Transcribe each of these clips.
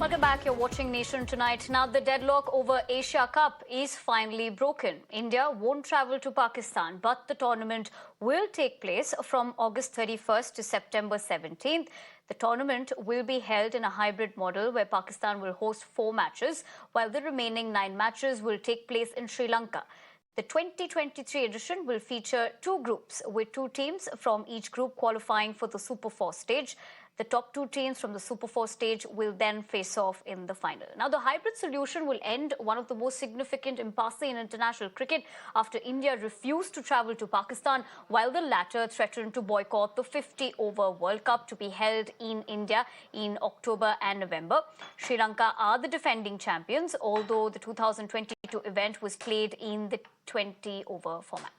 Welcome back. You're watching Nation Tonight. Now, the deadlock over Asia Cup is finally broken. India won't travel to Pakistan, but the tournament will take place from August 31st to September 17th. The tournament will be held in a hybrid model where Pakistan will host 4 matches, while the remaining 9 matches will take place in Sri Lanka. The 2023 edition will feature 2 groups, with 2 teams from each group qualifying for the Super 4 stage. The top 2 teams from the Super 4 stage will then face off in the final. Now, the hybrid solution will end one of the most significant impasse in international cricket after India refused to travel to Pakistan, while the latter threatened to boycott the 50-over World Cup to be held in India in October and November. Sri Lanka are the defending champions, although the 2022 event was played in the 20-over format.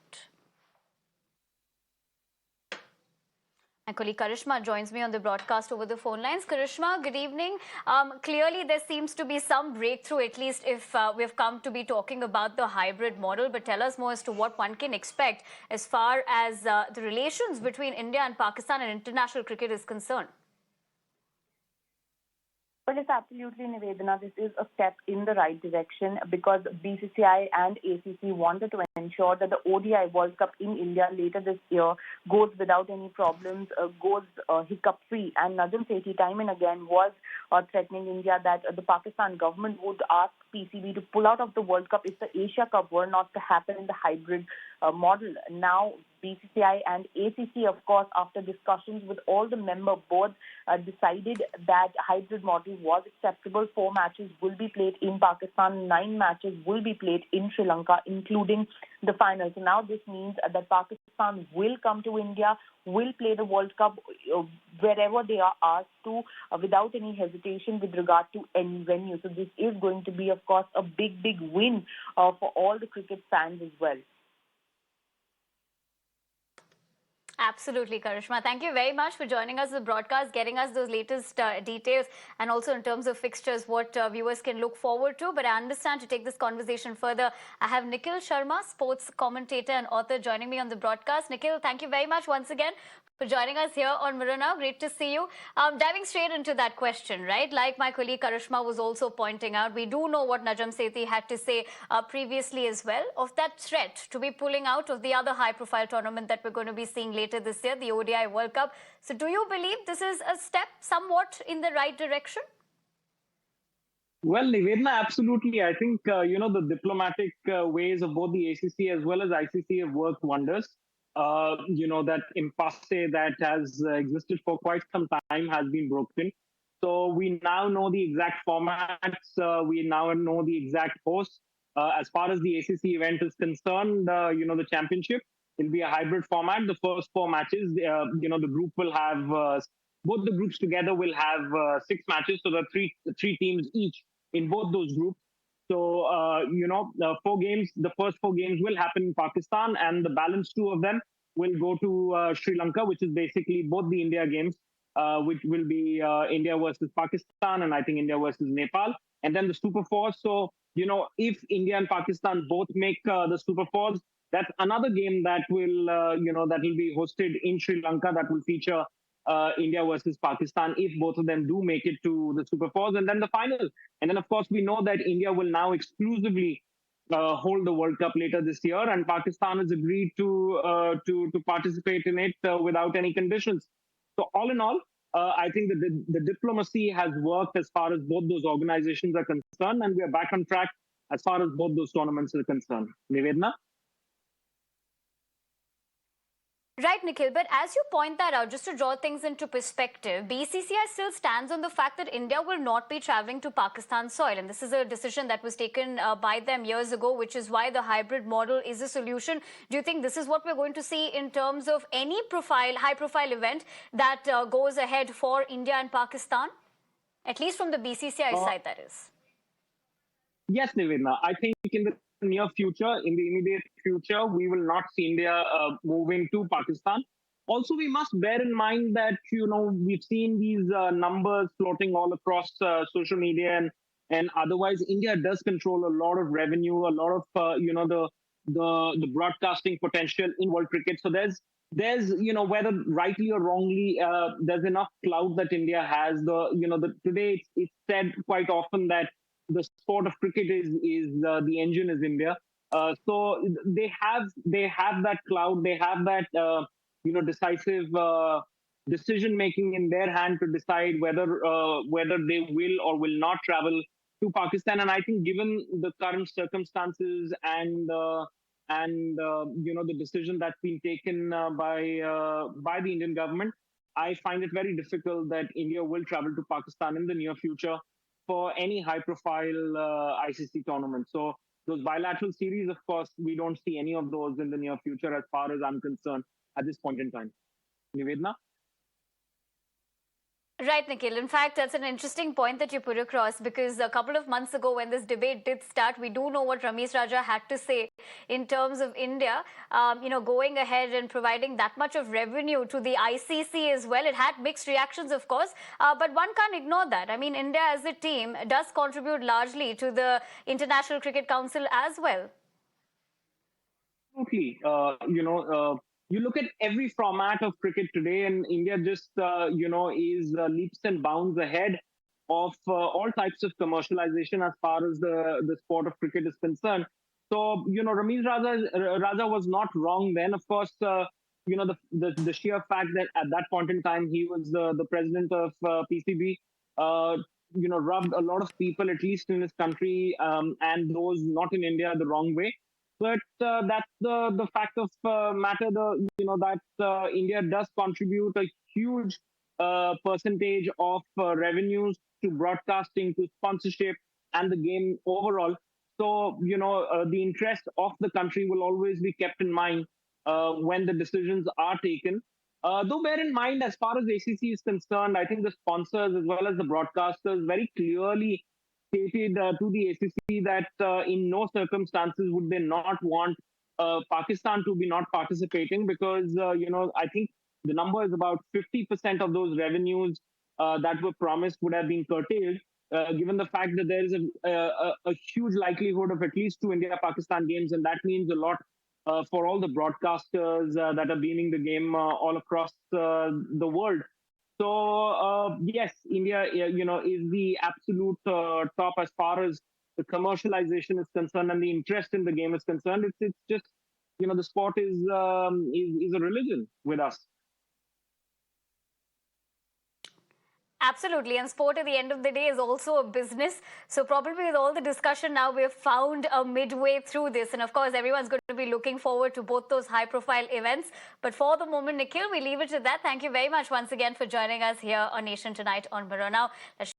My colleague Karishma joins me on the broadcast over the phone lines. Karishma, good evening. Clearly, there seems to be some breakthrough, at least if we've come to be talking about the hybrid model. But tell us more as to what one can expect as far as the relations between India and Pakistan and international cricket is concerned. Well, it's absolutely, Nivedhana. This is a step in the right direction because BCCI and ACC wanted to ensure that the ODI World Cup in India later this year goes without any problems, goes hiccup-free. And Najam Sethi time and again was threatening India that the Pakistan government would ask PCB to pull out of the World Cup if the Asia Cup were not to happen in the hybrid model. Now, BCCI and ACC, of course, after discussions with all the member boards, decided that hybrid model was acceptable. 4 matches will be played in Pakistan. 9 matches will be played in Sri Lanka, including the final. So now this means that Pakistan will come to India, will play the World Cup wherever they are asked to, without any hesitation with regard to any venue. So this is going to be, of course, a big, big win for all the cricket fans as well. Absolutely, Karishma. Thank you very much for joining us on the broadcast, getting us those latest details, and also in terms of fixtures, what viewers can look forward to. But I understand to take this conversation further, I have Nikhil Sharma, sports commentator and author, joining me on the broadcast. Nikhil, thank you very much once again for joining us here on Mirror Now. Great to see you. Diving straight into that question, right? Like my colleague Karishma was also pointing out, we do know what Najam Sethi had to say previously as well of that threat to be pulling out of the other high-profile tournament that we're going to be seeing later this year, the ODI World Cup. So do you believe this is a step somewhat in the right direction? Well, Nivedhana, absolutely. I think, the diplomatic ways of both the ACC as well as ICC have worked wonders. That impasse that has existed for quite some time has been broken. So we now know the exact formats. We now know the exact hosts. As far as the ACC event is concerned, the championship will be a hybrid format. The first 4 matches, the group will have, both the groups together will have 6 matches. So there are three teams each in both those groups. So, the 4 games, the first 4 games will happen in Pakistan, and the balance 2 of them will go to Sri Lanka, which is basically both the India games, which will be India versus Pakistan, and I think India versus Nepal, and then the Super 4. So, if India and Pakistan both make the Super 4s, that's another game that will, that will be hosted in Sri Lanka that will feature India versus Pakistan if both of them do make it to the Super 4s, and then the final. And then, of course, we know that India will now exclusively hold the World Cup later this year, and Pakistan has agreed to participate in it without any conditions. So all in all, I think that the diplomacy has worked as far as both those organizations are concerned, and we are back on track as far as both those tournaments are concerned. Nivedhana? Right, Nikhil, but as you point that out, just to draw things into perspective, BCCI still stands on the fact that India will not be travelling to Pakistan soil. And this is a decision that was taken by them years ago, which is why the hybrid model is a solution. Do you think this is what we're going to see in terms of any high-profile event that goes ahead for India and Pakistan? At least from the BCCI side, that is. Yes, Nivedhana. I think in the near future, in the immediate future, we will not see India moving to Pakistan. Also, we must bear in mind that, we've seen these numbers floating all across social media and otherwise. India does control a lot of revenue, a lot of, the broadcasting potential in world cricket. So there's there's, whether rightly or wrongly, there's enough clout that India has. Today it's said quite often that the sport of cricket is the engine is India. So they have that clout. They have that decisive decision making in their hand to decide whether they will or will not travel to Pakistan. And I think, given the current circumstances and the decision that's been taken by the Indian government, I find it very difficult that India will travel to Pakistan in the near future for any high-profile ICC tournament. So those bilateral series, of course, we don't see any of those in the near future, as far as I'm concerned, at this point in time. Nivedhana? Right, Nikhil. In fact, that's an interesting point that you put across, because a couple of months ago when this debate did start, we do know what Ramesh Raja had to say in terms of India, going ahead and providing that much of revenue to the ICC as well. It had mixed reactions, of course, but one can't ignore that. I mean, India as a team does contribute largely to the International Cricket Council as well. Absolutely. You look at every format of cricket today, and India just, is leaps and bounds ahead of all types of commercialization as far as the sport of cricket is concerned. So, Ramesh Raja was not wrong then. Of course, the sheer fact that at that point in time he was the president of PCB, rubbed a lot of people, at least in his country, and those not in India, the wrong way. But that's the fact of matter. That India does contribute a huge percentage of revenues to broadcasting, to sponsorship, and the game overall. So the interest of the country will always be kept in mind when the decisions are taken. Though bear in mind, as far as ACC is concerned, I think the sponsors as well as the broadcasters very clearly stated to the ACC that in no circumstances would they not want Pakistan to be not participating, because I think the number is about 50% of those revenues that were promised would have been curtailed, given the fact that there is a huge likelihood of at least two India-Pakistan games, and that means a lot for all the broadcasters that are beaming the game all across the world. So yes, India, is the absolute top as far as the commercialization is concerned and the interest in the game is concerned. It's just, the sport is a religion with us. Absolutely, and sport at the end of the day is also a business. So probably with all the discussion now, we've found a midway through this. And of course, everyone's going to be looking forward to both those high-profile events. But for the moment, Nikhil, we leave it to that. Thank you very much once again for joining us here on Nation Tonight on Mirror. Now, let's